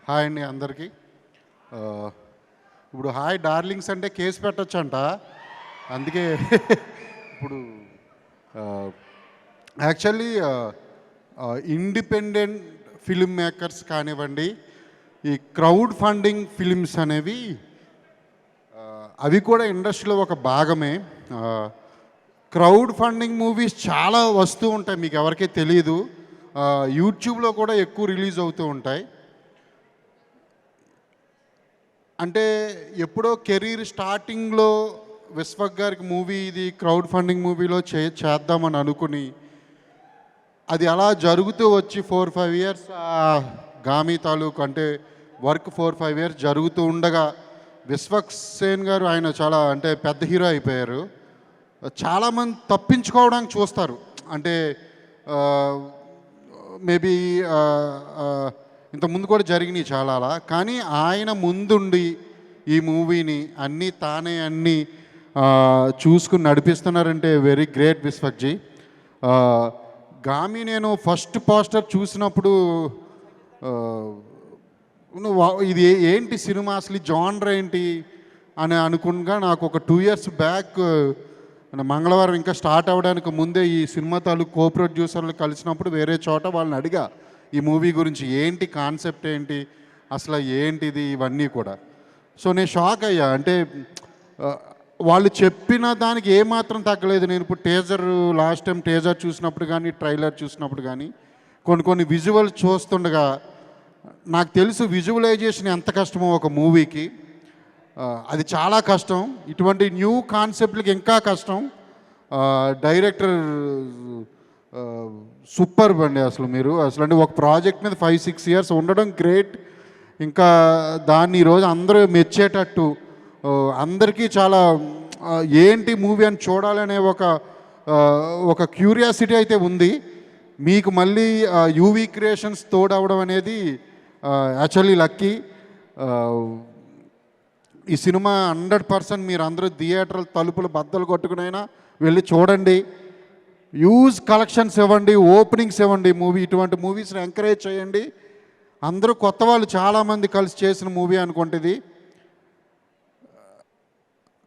Hi అండి అందరికీ. ఇప్పుడు హాయ్ డార్లింగ్స్ అంటే కేసు పెట్టచ్చంట. అందుకే ఇప్పుడు యాక్చువల్లీ ఇండిపెండెంట్ ఫిల్మ్ మేకర్స్ కానివ్వండి, ఈ క్రౌడ్ ఫండింగ్ ఫిలిమ్స్ అనేవి అవి కూడా ఇండస్ట్రీలో ఒక భాగమే. క్రౌడ్ ఫండింగ్ మూవీస్ చాలా వస్తూ ఉంటాయి, మీకు ఎవరికీ తెలియదు. యూట్యూబ్లో కూడా ఎక్కువ రిలీజ్ అవుతూ ఉంటాయి. అంటే ఎప్పుడో కెరీర్ స్టార్టింగ్లో విశ్వక్ గారికి మూవీ ఇది క్రౌడ్ ఫండింగ్ మూవీలో చేద్దామని అనుకుని అది అలా జరుగుతూ వచ్చి 4-5 ఇయర్స్ గామి తాలూకు అంటే వర్క్ 4-5 ఇయర్స్ జరుగుతూ ఉండగా విశ్వక్ సేన్ గారు ఆయన చాలా అంటే పెద్ద హీరో అయిపోయారు. చాలామంది తప్పించుకోవడానికి చూస్తారు, అంటే మేబీ ఇంతకుముందు కూడా జరిగినాయి చాలా అలా. కానీ ఆయన ముందుండి ఈ మూవీని అన్నీ చూసుకుని నడిపిస్తున్నారంటే వెరీ గ్రేట్ విశ్వక్జీ. గామి నేను ఫస్ట్ పోస్టర్ చూసినప్పుడు ఇది ఏంటి సినిమా, అసలు జానర్ ఏంటి అని అనుకున్నా. నాకు ఒక 2 ఇయర్స్ బ్యాక్ మంగళవారం ఇంకా స్టార్ట్ అవ్వడానికి ముందే ఈ సినిమా తాలూకు కో ప్రొడ్యూసర్లు కలిసినప్పుడు వేరే చోట వాళ్ళని అడిగా ఈ మూవీ గురించి, ఏంటి కాన్సెప్ట్ ఏంటి అసలు ఏంటిది ఇవన్నీ కూడా. సో నేను షాక్ అయ్యా. అంటే వాళ్ళు చెప్పిన దానికి ఏమాత్రం తగ్గలేదు. నేను ఇప్పుడు లాస్ట్ టైం టేజర్ చూసినప్పుడు కానీ ట్రైలర్ చూసినప్పుడు కానీ కొన్ని విజువల్ చూస్తుండగా నాకు తెలుసు విజువలైజేషన్ ఎంత కష్టమో ఒక మూవీకి. అది చాలా కష్టం, ఇటువంటి న్యూ కాన్సెప్ట్లకి ఇంకా కష్టం. డైరెక్టర్ సూపర్ అండి అసలు. మీరు అసలు అంటే ఒక ప్రాజెక్ట్ మీద 5-6 ఇయర్స్ ఉండడం గ్రేట్. ఇంకా దాన్ని ఈరోజు అందరూ మెచ్చేటట్టు అందరికీ చాలా ఏంటి మూవీ అని చూడాలనే ఒక క్యూరియాసిటీ అయితే ఉంది. మీకు మళ్ళీ యూవీ క్రియేషన్స్ తోడవడం అనేది యాక్చువల్లీ లక్కీ. ఈ సినిమా 100% మీరు అందరూ థియేటర్ తలుపులు బద్దలు కొట్టుకునైనా వెళ్ళి చూడండి. యూజ్ కలెక్షన్స్ ఇవ్వండి, ఓపెనింగ్స్ ఇవ్వండి. ఇటువంటి మూవీస్ని ఎంకరేజ్ చేయండి. అందరూ కొత్త వాళ్ళు చాలామంది కలిసి చేసిన మూవీ అనుకుంటుంది.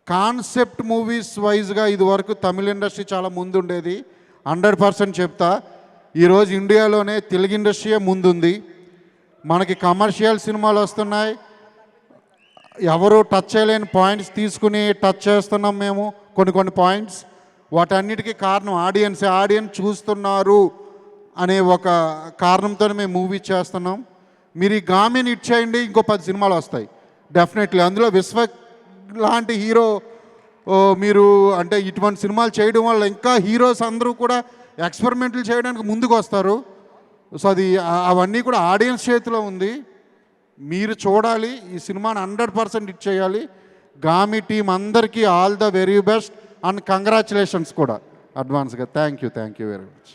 కాన్సెప్ట్ మూవీస్ వైజ్గా ఇదివరకు తమిళ ఇండస్ట్రీ చాలా ముందు ఉండేది, 100% చెప్తా. ఈరోజు ఇండియాలోనే తెలుగు ఇండస్ట్రీయే ముందుంది. మనకి కమర్షియల్ సినిమాలు వస్తున్నాయి, ఎవరు టచ్ చేయలేని పాయింట్స్ తీసుకుని టచ్ చేస్తున్నాం మేము కొన్ని పాయింట్స్. వాటన్నిటికీ కారణం ఆడియన్స్ చూస్తున్నారు అనే ఒక కారణంతో మేము మూవీ చేస్తున్నాం. మీరు ఈ గామిని ఇచ్చేయండి, ఇంకో 10 సినిమాలు వస్తాయి డెఫినెట్లీ. అందులో విశ్వక్ లాంటి హీరో మీరు అంటే ఇటువంటి సినిమాలు చేయడం వల్ల ఇంకా హీరోస్ అందరూ కూడా ఎక్స్పెరిమెంట్లు చేయడానికి ముందుకు వస్తారు. సో అవన్నీ కూడా ఆడియన్స్ చేతిలో ఉంది. మీరు చూడాలి, ఈ సినిమాని 100% ఇచ్చేయాలి. గామి టీం అందరికీ all the very best and congratulations కూడా అడ్వాన్స్గా. Thank you very much.